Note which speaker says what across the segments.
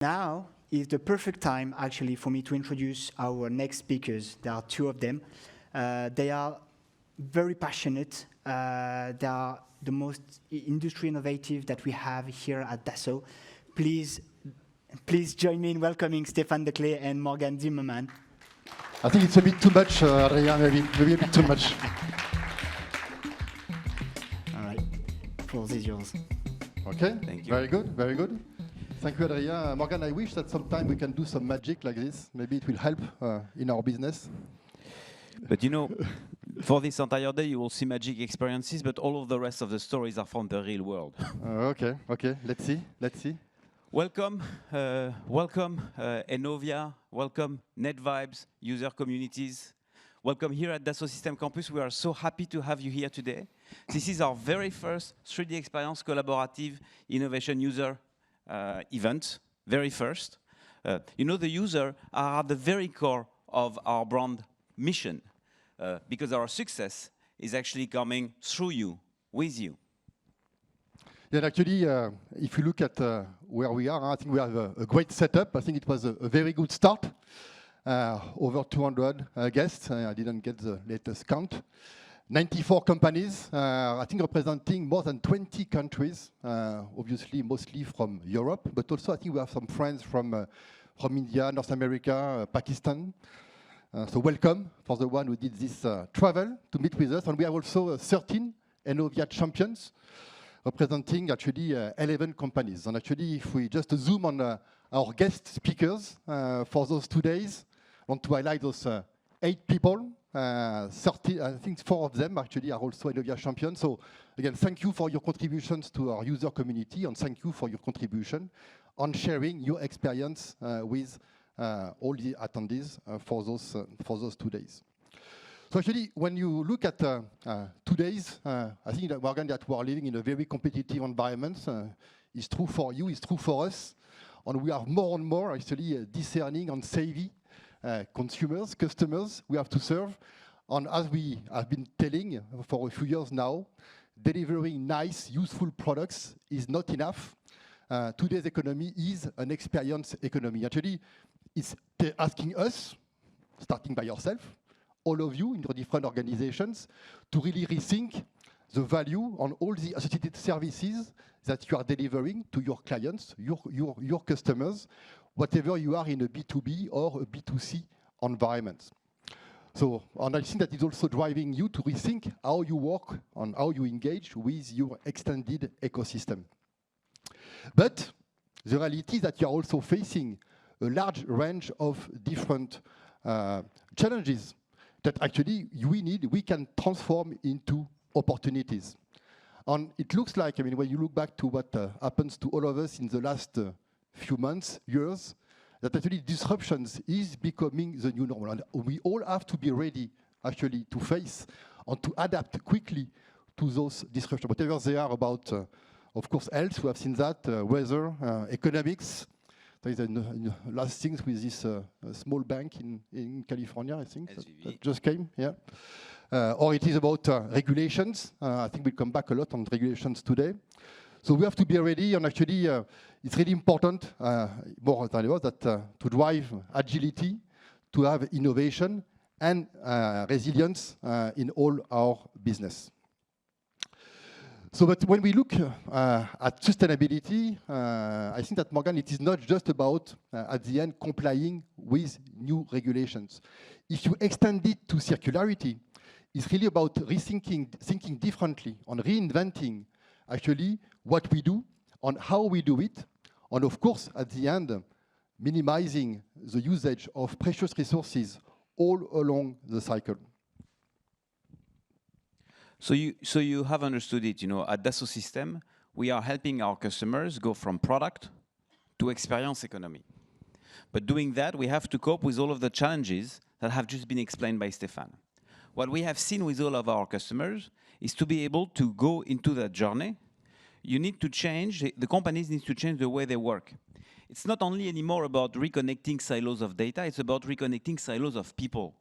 Speaker 1: Now is the perfect time, actually, for me to introduce our next speakers. There are two of them. They are very passionate. They are the most industry innovative that we have here at Dassault. Please join me in welcoming Stéphane Declé and Morgan Zimmerman.
Speaker 2: I think it's a bit too much, Adrien, maybe a bit too much.
Speaker 1: All right, the floor is yours.
Speaker 2: Okay,
Speaker 3: Thank you.
Speaker 2: Very good, very good. Thank you, Adrien. Morgan, I wish that sometime we can do some magic like this. Maybe it will help in our business.
Speaker 3: But you know, for this entire day, you will see magic experiences, but all of the rest of the stories are from the real world.
Speaker 2: Okay, let's see.
Speaker 3: Welcome, ENOVIA, welcome NETVIBES, user communities. Welcome here at Dassault Systèmes Campus. We are so happy to have you here today. This is our very first 3D Experience Collaborative Innovation User event, very first. You know, the user are at the very core of our brand mission, because our success is actually coming through you, with you.
Speaker 2: Yeah, actually, if you look at where we are, I think we have a great setup. I think it was a very good start. Over 200 guests. I didn't get the latest count. 94 companies, I think representing more than 20 countries, obviously mostly from Europe, but also I think we have some friends from India, North America, Pakistan. So welcome for the one who did this travel to meet with us. And we have also 13 ENOVIA champions representing actually 11 companies. And actually, if we just zoom on our guest speakers for those 2 days, I want to highlight those 8 people. 30, I think 4 of them actually are also ENOVIA champions. So again, thank you for your contributions to our user community, and thank you for your contribution on sharing your experience with all the attendees for those 2 days. So actually, when you look at 2 days, I think that Morgan, that we are living in a very competitive environment. It's true for you, it's true for us, and we are more and more actually discerning and savvy consumers, customers we have to serve. And as we have been telling for a few years now, delivering nice, useful products is not enough. Today's economy is an experience economy. Actually, it's asking us, starting by yourself, all of you in your different organizations, to really rethink the value on all the associated services that you are delivering to your clients, your customers, whatever you are in a B2B or a B2C environment. So, and I think that is also driving you to rethink how you work and how you engage with your extended ecosystem. But the reality is that you are also facing a large range of different challenges that actually we can transform into opportunities. And it looks like, I mean, when you look back to what happens to all of us in the last few months, years, that actually disruptions is becoming the new normal. And we all have to be ready, actually, to face and to adapt quickly to those disruptions, whatever they are about, of course, health, we have seen that, weather, economics. There is last things with this small bank in California, I think, that just came, yeah. Or it is about regulations. I think we'll come back a lot on regulations today. So we have to be ready, and actually it's really important, more than ever, that to drive agility, to have innovation and resilience in all our business. So, but when we look at sustainability, I think that, Morgan, it is not just about, at the end, complying with new regulations. If you extend it to circularity, it's really about thinking differently, on reinventing, actually, what we do, on how we do it, and of course, at the end, minimizing the usage of precious resources all along the cycle.
Speaker 3: So you have understood it, you know, at Dassault Systèmes, we are helping our customers go from product to experience economy. But doing that, we have to cope with all of the challenges that have just been explained by Stéphane. What we have seen with all of our customers is to be able to go into that journey, you need to change, the companies need to change the way they work. It's not only anymore about reconnecting silos of data, it's about reconnecting silos of people.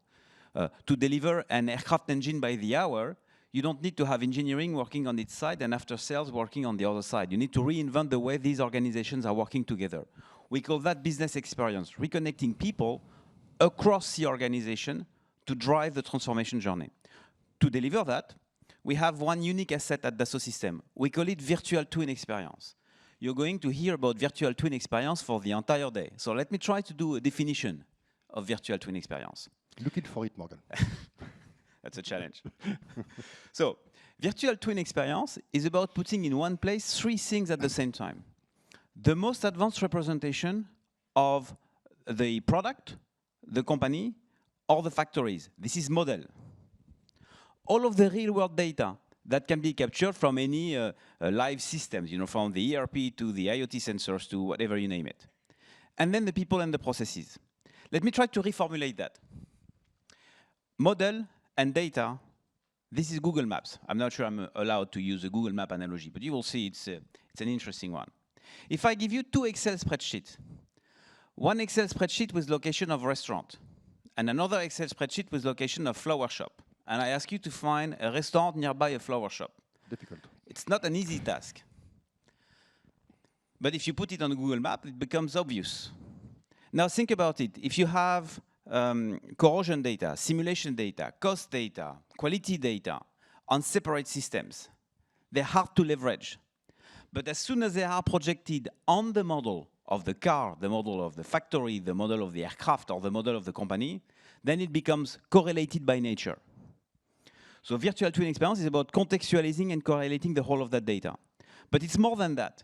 Speaker 3: To deliver an aircraft engine by the hour, you don't need to have engineering working on its side and after sales working on the other side. You need to reinvent the way these organizations are working together. We call that business experience, reconnecting people across the organization to drive the transformation journey. To deliver that, we have one unique asset at Dassault Systèmes. We call it virtual twin experience. You're going to hear about virtual twin experience for the entire day. So let me try to do a definition of virtual twin experience.
Speaker 2: Looking for it, Morgan.
Speaker 3: That's a challenge. So, virtual twin experience is about putting in one place three things at the same time. The most advanced representation of the product, the company, or the factories. This is model. All of the real-world data that can be captured from any live systems, from the ERP to the IoT sensors to whatever you name it. And then the people and the processes. Let me try to reformulate that. Model and data, this is Google Maps. I'm not sure I'm allowed to use a Google Map analogy, but you will see it's an interesting one. If I give you two Excel spreadsheets, one Excel spreadsheet with location of restaurant, and another Excel spreadsheet with location of flower shop, and I ask you to find a restaurant nearby a flower shop.
Speaker 2: Difficult.
Speaker 3: It's not an easy task. But if you put it on a Google Map, it becomes obvious. Now think about it. If you have corrosion data, simulation data, cost data, quality data on separate systems, they're hard to leverage. But as soon as they are projected on the model of the car, the model of the factory, the model of the aircraft, or the model of the company, then it becomes correlated by nature. So virtual twin experience is about contextualizing and correlating the whole of that data. But it's more than that.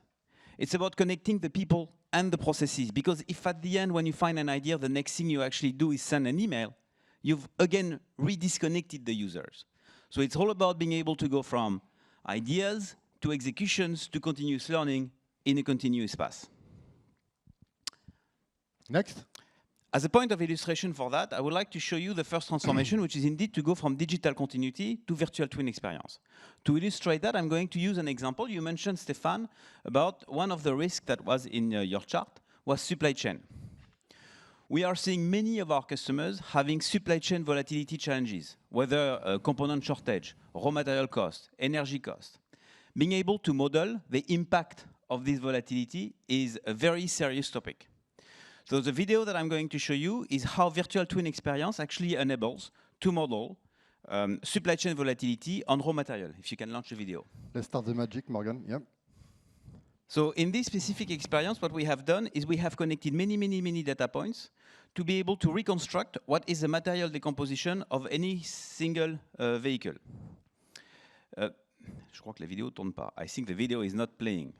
Speaker 3: It's about connecting the people and the processes. Because if at the end, when you find an idea, the next thing you actually do is send an email, you've again redisconnected the users. So it's all about being able to go from ideas to executions to continuous learning in a continuous path.
Speaker 2: Next.
Speaker 3: As a point of illustration for that, I would like to show you the first transformation, which is indeed to go from digital continuity to virtual twin experience. To illustrate that, I'm going to use an example. You mentioned, Stéphane, about one of the risks that was in your chart was supply chain. We are seeing many of our customers having supply chain volatility challenges, whether component shortage, raw material cost, energy cost. Being able to model the impact of this volatility is a very serious topic. So the video that I'm going to show you is how virtual twin experience actually enables to model supply chain volatility on raw material. If you can launch the video.
Speaker 2: Let's start the magic, Morgan. Yep.
Speaker 3: So in this specific experience, what we have done is we have connected many data points to be able to reconstruct what is the material decomposition of any single vehicle. Je crois que la vidéo tourne pas. I think the video is not playing.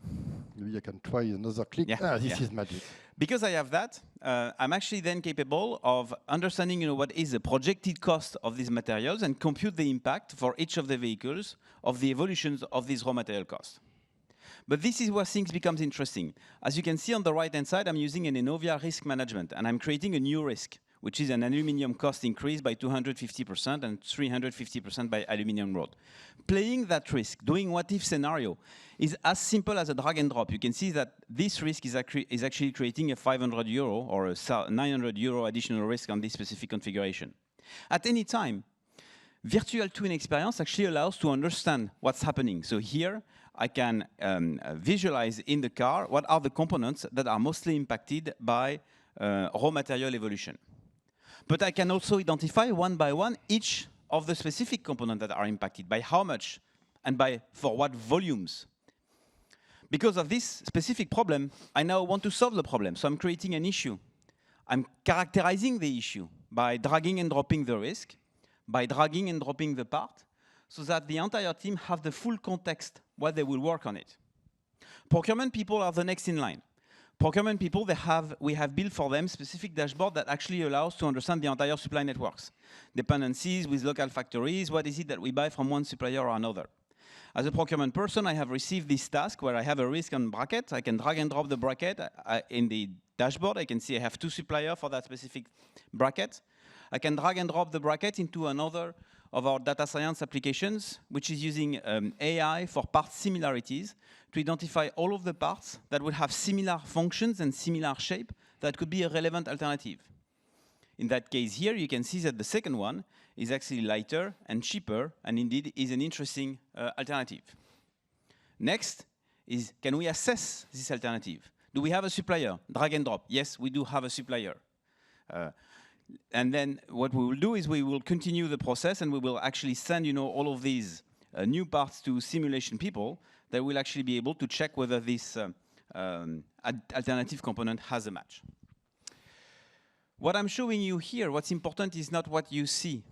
Speaker 2: Maybe I can try another click.
Speaker 3: Yeah.
Speaker 2: This is magic.
Speaker 3: Because I have that, I'm actually then capable of understanding what is the projected cost of these materials and compute the impact for each of the vehicles of the evolutions of these raw material costs. But this is where things becomes interesting. As you can see on the right-hand side, I'm using an ENOVIA risk management, and I'm creating a new risk, which is an aluminum cost increase by 250% and 350% by aluminum rod. Playing that risk, doing what-if scenario, is as simple as a drag and drop. You can see that this risk is actually creating a 500 euro or a 900 euro additional risk on this specific configuration. At any time, virtual twin experience actually allows to understand what's happening. So here, I can visualize in the car what are the components that are mostly impacted by raw material evolution. But I can also identify one by one each of the specific components that are impacted, by how much and for what volumes. Because of this specific problem, I now want to solve the problem. So I'm creating an issue. I'm characterizing the issue by dragging and dropping the risk, by dragging and dropping the part, so that the entire team have the full context while they will work on it. Procurement people are the next in line. Procurement people, we have built for them specific dashboard that actually allows to understand the entire supply networks. Dependencies with local factories, what is it that we buy from one supplier or another. As a procurement person, I have received this task where I have a risk on bracket. I can drag and drop the bracket in the dashboard. I can see I have 2 suppliers for that specific bracket. I can drag and drop the bracket into another of our data science applications, which is using AI for part similarities to identify all of the parts that would have similar functions and similar shape that could be a relevant alternative. In that case here, you can see that the second one is actually lighter and cheaper, and indeed is an interesting alternative. Next is, can we assess this alternative Do we have a supplier? Drag and drop. Yes, we do have a supplier. And then what we will do is we will continue the process, and we will actually send, all of these new parts to simulation people that will actually be able to check whether this alternative component has a match. What I'm showing you here, what's important is not what you see,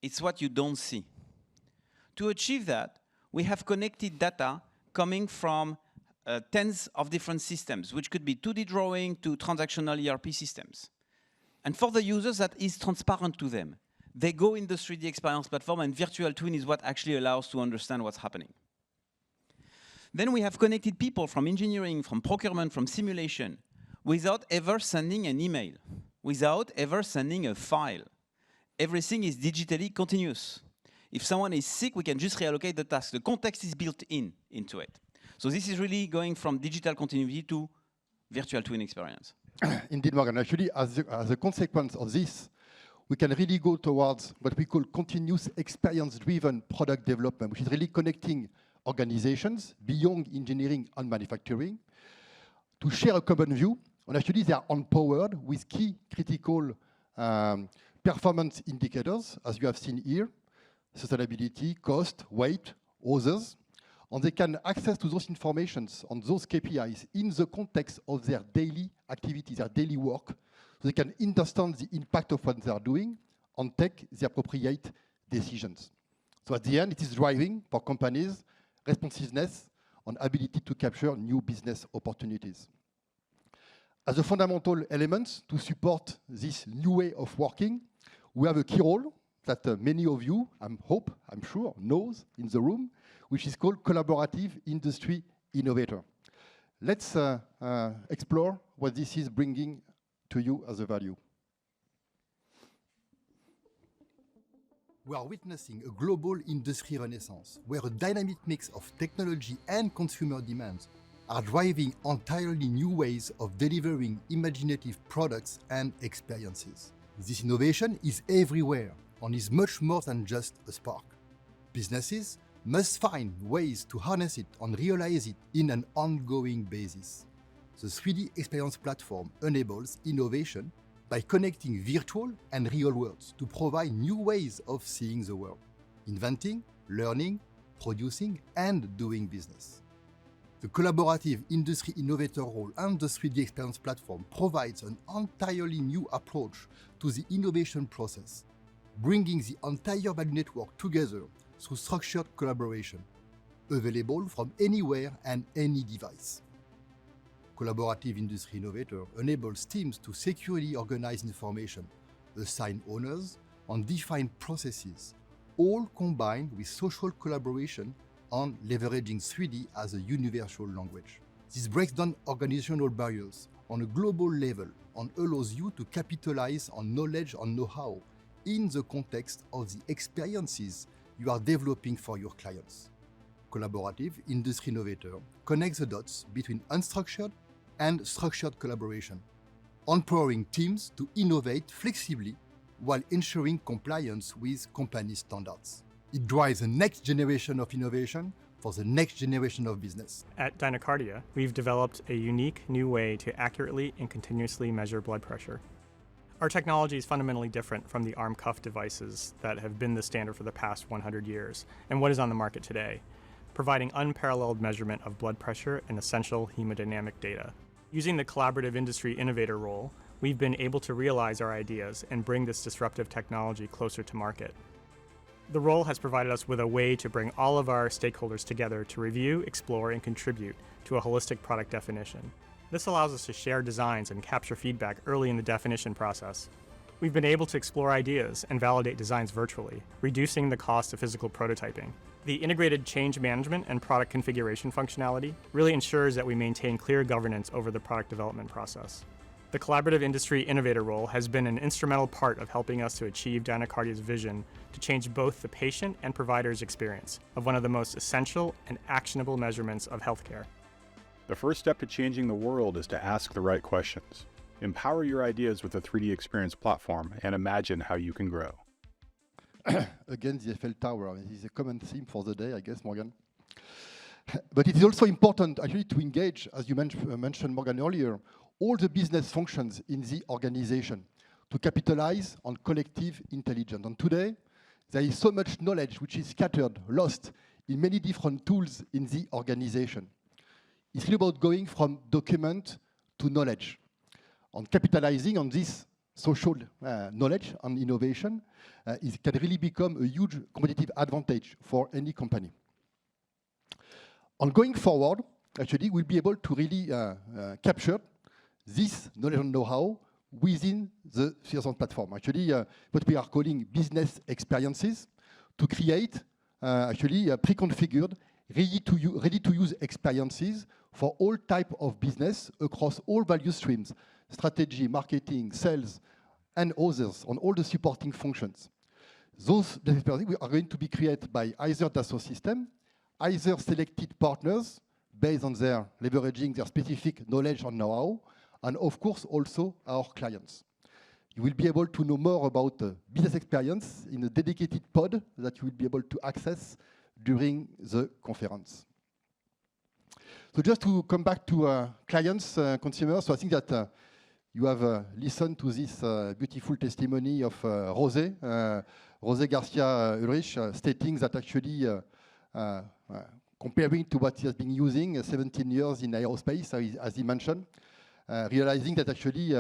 Speaker 3: it's what you don't see. To achieve that, we have connected data coming from tens of different systems, which could be 2D drawing to transactional ERP systems. And for the users, that is transparent to them. They go in the 3D experience platform, and virtual twin is what actually allows to understand what's happening. Then we have connected people from engineering, from procurement, from simulation, without ever sending an email, without ever sending a file. Everything is digitally continuous. If someone is sick, we can just reallocate the task. The context is built into it. So this is really going from digital continuity to virtual twin experience.
Speaker 2: Indeed, Morgan. Actually, as a consequence of this, we can really go towards what we call continuous experience-driven product development, which is really connecting organizations beyond engineering and manufacturing to share a common view. And actually, they are empowered with key critical performance indicators, as you have seen here, sustainability, cost, weight, others. And they can access to those informations on those KPIs in the context of their daily activities, their daily work, so they can understand the impact of what they are doing and take the appropriate decisions. So at the end, it is driving for companies responsiveness and ability to capture new business opportunities. As a fundamental element to support this new way of working, we have a key role that many of you, I'm sure, knows in the room, which is called Collaborative Industry Innovator. Let's explore what this is bringing to you as a value.
Speaker 4: We are witnessing a global industry renaissance where a dynamic mix of technology and consumer demands are driving entirely new ways of delivering imaginative products and experiences. This innovation is everywhere and is much more than just a spark. Businesses must find ways to harness it and realize it in an ongoing basis. The 3D experience platform enables innovation by connecting virtual and real worlds to provide new ways of seeing the world, inventing, learning, producing, and doing business. The collaborative industry innovator role and the 3D experience platform provides an entirely new approach to the innovation process, bringing the entire value network together through structured collaboration, available from anywhere and any device. Collaborative Industry Innovator enables teams to securely organize information, assign owners, and define processes, all combined with social collaboration and leveraging 3D as a universal language. This breaks down organizational barriers on a global level and allows you to capitalize on knowledge and know-how in the context of the experiences you are developing for your clients. Collaborative Industry Innovator connects the dots between unstructured and structured collaboration, empowering teams to innovate flexibly while ensuring compliance with company standards. It drives the next generation of innovation for the next generation of business.
Speaker 5: At Dynacardia, we've developed a unique new way to accurately and continuously measure blood pressure. Our technology is fundamentally different from the arm cuff devices that have been the standard for the past 100 years and what is on the market today, providing unparalleled measurement of blood pressure and essential hemodynamic data. Using the collaborative industry innovator role, we've been able to realize our ideas and bring this disruptive technology closer to market. The role has provided us with a way to bring all of our stakeholders together to review, explore, and contribute to a holistic product definition. This allows us to share designs and capture feedback early in the definition process. We've been able to explore ideas and validate designs virtually, reducing the cost of physical prototyping. The integrated change management and product configuration functionality really ensures that we maintain clear governance over the product development process. The collaborative industry innovator role has been an instrumental part of helping us to achieve Dynacardia's vision to change both the patient and provider's experience of one of the most essential and actionable measurements of healthcare.
Speaker 6: The first step to changing the world is to ask the right questions. Empower your ideas with the 3D Experience platform and imagine how you can grow.
Speaker 2: Again, the Eiffel Tower. This is a common theme for the day, I guess, Morgan. But it is also important actually to engage, as you mentioned Morgan earlier, all the business functions in the organization to capitalize on collective intelligence. And today, there is so much knowledge which is scattered, lost in many different tools in the organization. It's really about going from document to knowledge. On capitalizing on this social knowledge and innovation, it can really become a huge competitive advantage for any company. On going forward, actually, we'll be able to really capture this knowledge and know-how within the Fearsome platform. Actually, what we are calling business experiences to create actually pre-configured, ready-to-use experiences for all type of business across all value streams, strategy, marketing, sales, and others on all the supporting functions. Those experiences are going to be created by either Dassault system, either selected partners based on their leveraging their specific knowledge and know-how, and of course also our clients. You will be able to know more about business experience in a dedicated pod that you will be able to access during the conference. So just to come back to clients, consumers, so I think that you have listened to this beautiful testimony of José Garcia Ulrich, stating that actually comparing to what he has been using 17 years in aerospace, as he mentioned, realizing that actually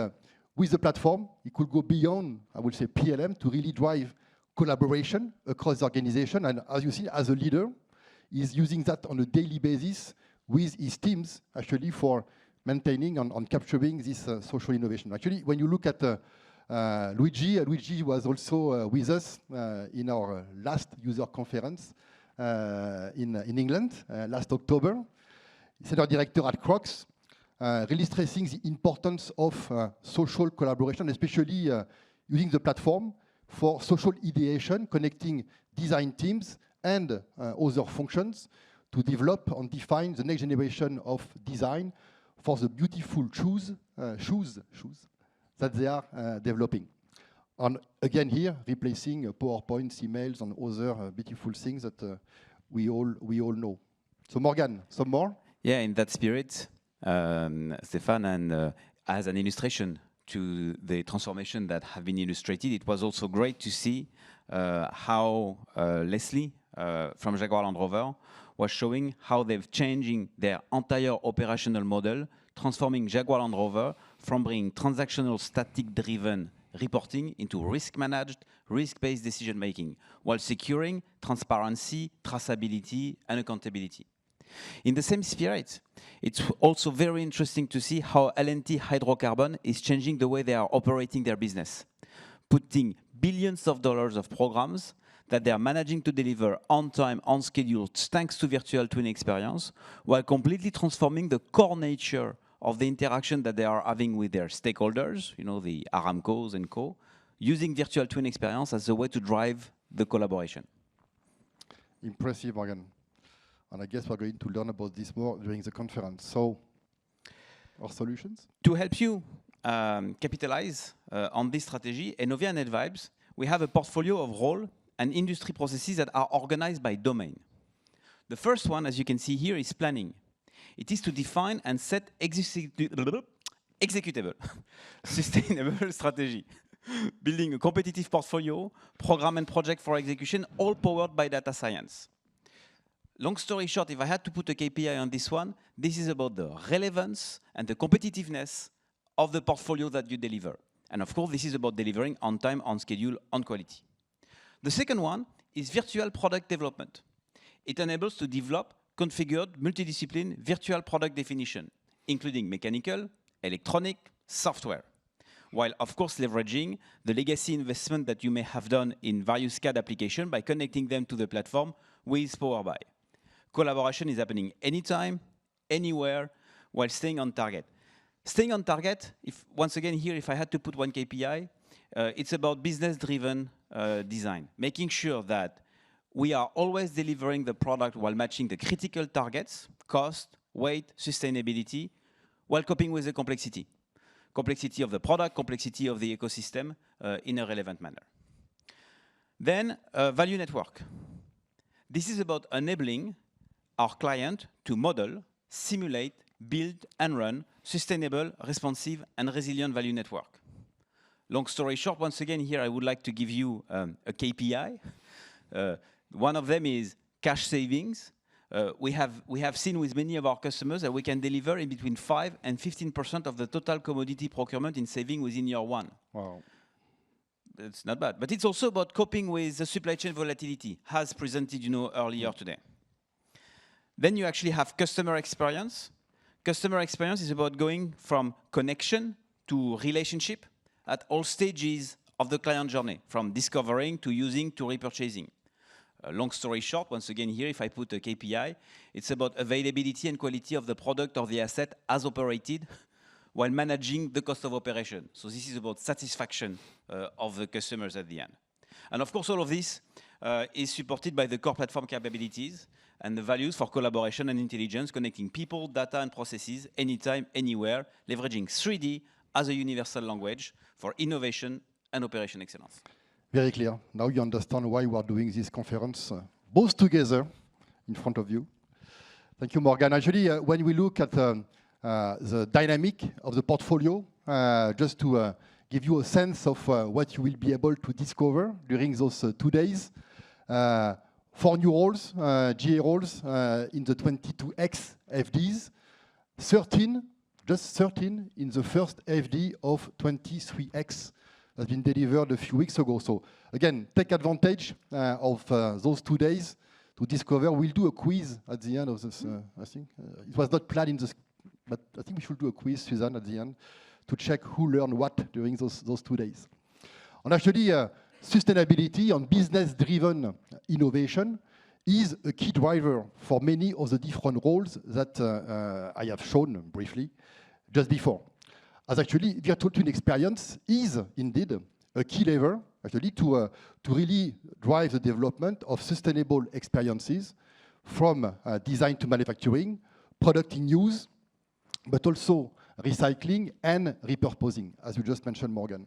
Speaker 2: with the platform, it could go beyond, I would say, PLM to really drive collaboration across the organization. And as you see, as a leader, he's using that on a daily basis with his teams, actually, for maintaining and capturing this social innovation. Actually, when you look at Luigi was also with us in our last user conference in England last October. He's our director at Crocs, really stressing the importance of social collaboration, especially using the platform for social ideation, connecting design teams and other functions to develop and define the next generation of design for the beautiful shoes that they are developing. And again here, replacing PowerPoints, emails, and other beautiful things that we all know. So Morgan, some more?
Speaker 3: Yeah, in that spirit, Stéphane, and as an illustration to the transformation that have been illustrated, it was also great to see how Leslie from Jaguar Land Rover was showing how they've changing their entire operational model, transforming Jaguar Land Rover from being transactional static-driven reporting into risk-managed, risk-based decision-making, while securing transparency, traceability, and accountability. In the same spirit, it's also very interesting to see how L&T Hydrocarbon is changing the way they are operating their business, putting billions of dollars of programs that they are managing to deliver on time, on schedule, thanks to virtual twin experience, while completely transforming the core nature of the interaction that they are having with their stakeholders, you know, the Aramcos and co, using virtual twin experience as a way to drive the collaboration.
Speaker 2: Impressive, Morgan. And I guess we're going to learn about this more during the conference. So, our solutions?
Speaker 3: To help you capitalize on this strategy, ENOVIA and NETVIBES, we have a portfolio of role and industry processes that are organized by domain. The first one, as you can see here, is planning. It is to define and set executable, sustainable strategy, building a competitive portfolio, program and project for execution, all powered by data science. Long story short, if I had to put a KPI on this one, this is about the relevance and the competitiveness of the portfolio that you deliver. And of course, this is about delivering on time, on schedule, on quality. The second one is virtual product development. It enables to develop configured multidiscipline virtual product definition, including mechanical, electronic, software, while of course leveraging the legacy investment that you may have done in various CAD applications by connecting them to the platform with Power BI. Collaboration is happening anytime, anywhere, while staying on target. Staying on target, once again here, if I had to put one KPI, it's about business-driven design, making sure that we are always delivering the product while matching the critical targets, cost, weight, sustainability, while coping with the complexity. Complexity of the product, complexity of the ecosystem in a relevant manner. Then, value network. This is about enabling our client to model, simulate, build and run sustainable, responsive and resilient value network. Long story short, once again, here I would like to give you a KPI. One of them is cash savings. We have seen with many of our customers that we can deliver in between 5 and 15% of the total commodity procurement in saving within year one.
Speaker 2: Wow.
Speaker 3: It's not bad, but it's also about coping with the supply chain volatility, as presented, earlier today. Then you actually have customer experience. Customer experience is about going from connection to relationship at all stages of the client journey, from discovering to using to repurchasing. Long story short, once again here, if I put a KPI, it's about availability and quality of the product or the asset as operated while managing the cost of operation. So this is about satisfaction of the customers at the end. And of course, all of this is supported by the core platform capabilities and the values for collaboration and intelligence, connecting people, data, and processes anytime, anywhere, leveraging 3D as a universal language for innovation and operation excellence.
Speaker 2: Very clear. Now you understand why we are doing this conference, both together in front of you. Thank you, Morgan. Actually, when we look at the dynamic of the portfolio, just to give you a sense of what you will be able to discover during those 2 days. 4 new roles, GA roles in the 22X FDs, 13, just 13 in the first FD of 23X has been delivered a few weeks ago. So again, take advantage of those 2 days to discover. We'll do a quiz at the end of this, I think. It was not planned in this, but I think we should do a quiz, Suzanne, at the end to check who learned what during those 2 days. And actually, sustainability and business-driven innovation is a key driver for many of the different roles that I have shown briefly just before. As actually, virtual twin experience is indeed a key lever actually to really drive the development of sustainable experiences from design to manufacturing, product in use, but also recycling and repurposing, as you just mentioned, Morgan.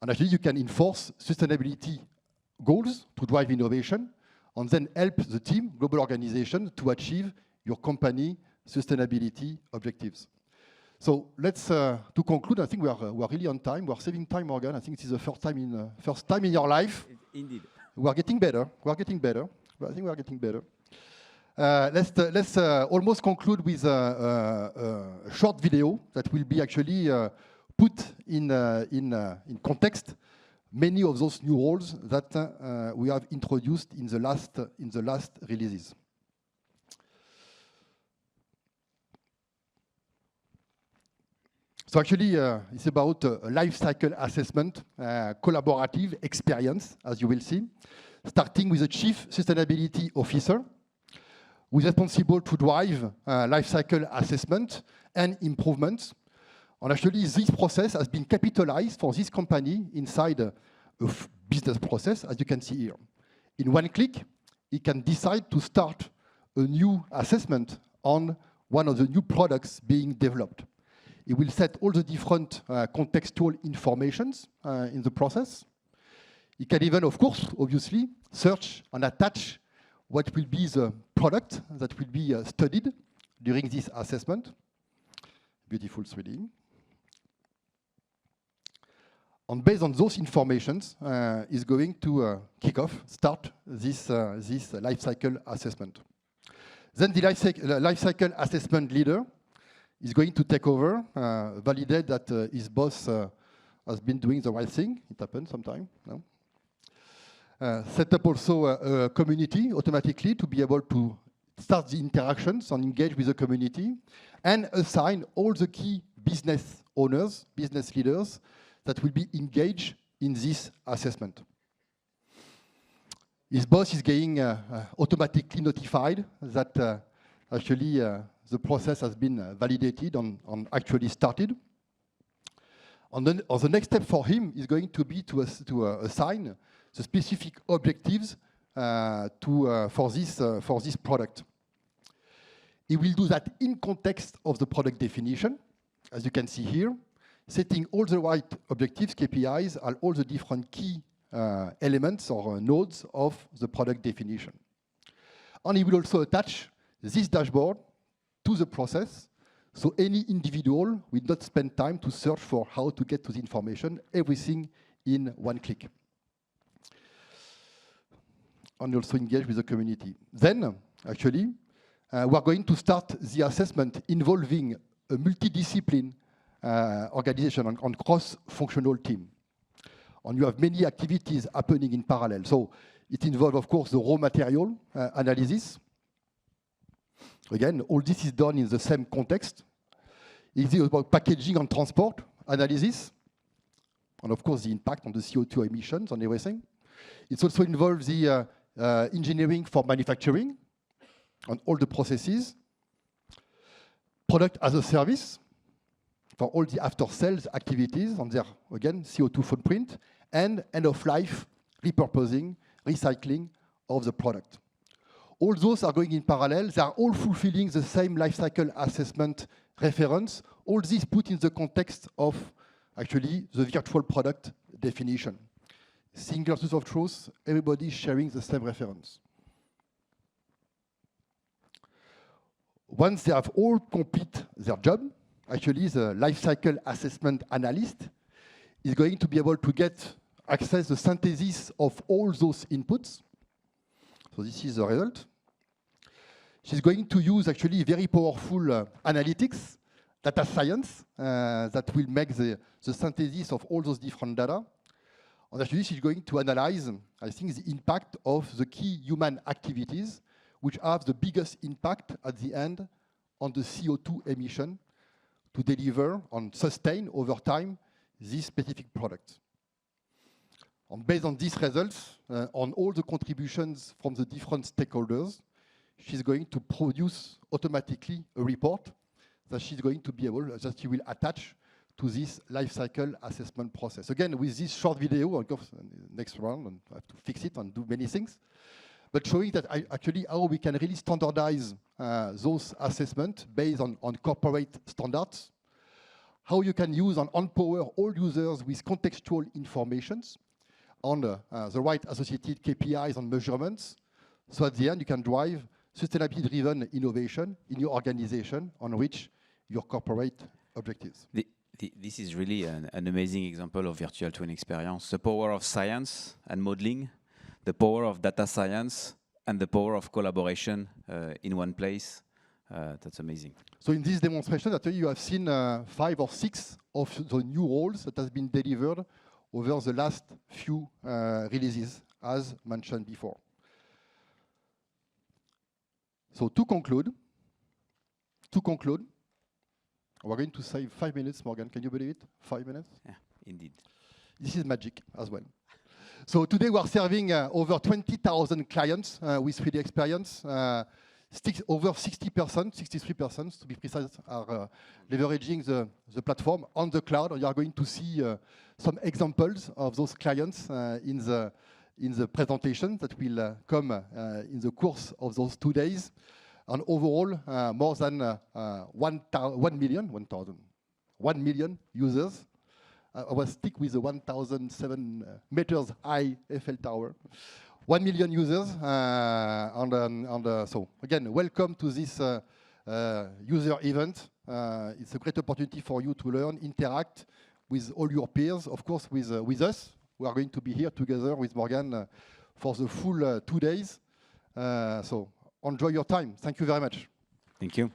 Speaker 2: And actually, you can enforce sustainability goals to drive innovation and then help the team, global organization, to achieve your company sustainability objectives. So let's, to conclude, I think we are really on time. We are saving time, Morgan. I think it is the first time in your life.
Speaker 3: Indeed.
Speaker 2: We are getting better. I think we are getting better. Let's almost conclude with a short video that will be actually put in context many of those new roles that we have introduced in the last releases. So actually, it's about a life cycle assessment, collaborative experience, as you will see, starting with a Chief Sustainability Officer, who is responsible to drive life cycle assessment and improvements. And actually, this process has been capitalized for this company inside a business process, as you can see here. In one click, he can decide to start a new assessment on one of the new products being developed. It will set all the different contextual informations in the process. It can even, of course, obviously, search and attach what will be the product that will be studied during this assessment. Beautiful 3D. And based on those informations, is going to start this life cycle assessment. Then the life cycle assessment leader is going to take over, validate that his boss has been doing the right thing. It happens sometimes. No? Set up also a community automatically to be able to start the interactions and engage with the community, and assign all the key business owners, business leaders that will be engaged in this assessment. His boss is getting automatically notified that actually the process has been validated and actually started. And then the next step for him is going to be to assign the specific objectives for this product. He will do that in context of the product definition, as you can see here, setting all the right objectives, KPIs, and all the different key elements or nodes of the product definition. And he will also attach this dashboard to the process, so any individual will not spend time to search for how to get to the information, everything in one click. And also engage with the community. Then, actually, we're going to start the assessment involving a multidiscipline organization on cross-functional team. And you have many activities happening in parallel. So it involves, of course, the raw material analysis. Again, all this is done in the same context. It is about packaging and transport analysis, and of course the impact on the CO2 emissions and everything. It also involves the engineering for manufacturing on all the processes, product as a service for all the after-sales activities on their, again, CO2 footprint, and end-of-life repurposing, recycling of the product. All those are going in parallel. They are all fulfilling the same life cycle assessment reference. All this put in the context of, actually, the virtual product definition. Single source of truth, everybody sharing the same reference. Once they have all complete their job, actually the life cycle assessment analyst is going to be able to get access the synthesis of all those inputs. So this is the result. She's going to use actually very powerful analytics, data science, that will make the synthesis of all those different data. And actually she's going to analyze, I think, the impact of the key human activities which have the biggest impact at the end on the CO2 emission to deliver and sustain over time this specific product. And based on these results, on all the contributions from the different stakeholders, she's going to produce automatically a report that she's going to be able, that she will attach to this life cycle assessment process. Again, with this short video, I'll go next round and I have to fix it and do many things, but showing that actually how we can really standardize those assessments based on corporate standards, how you can use and empower all users with contextual informations on the right associated KPIs and measurements, so at the end you can drive sustainability-driven innovation in your organization on which your corporate objectives.
Speaker 3: This is really an amazing example of virtual twin experience. The power of science and modeling, the power of data science, and the power of collaboration in one place. That's amazing.
Speaker 2: So in this demonstration, actually, you have seen 5 or 6 of the new roles that has been delivered over the last few releases, as mentioned before. So to conclude, we're going to save 5 minutes, Morgan. Can you believe it? 5 minutes?
Speaker 3: Yeah, indeed.
Speaker 2: This is magic as well. So today we are serving over 20,000 clients with 3D experience. Over 60%, 63% to be precise, are leveraging the platform on the cloud. You are going to see some examples of those clients in the presentation that will come in the course of those 2 days. And overall, more than 1 million users. I will stick with the 1,007 meters high Eiffel Tower. 1 million users, so again, welcome to this user event. It's a great opportunity for you to learn, interact with all your peers, of course with us. We are going to be here together with Morgan for the full 2 days. So enjoy your time. Thank you very much.
Speaker 3: Thank you.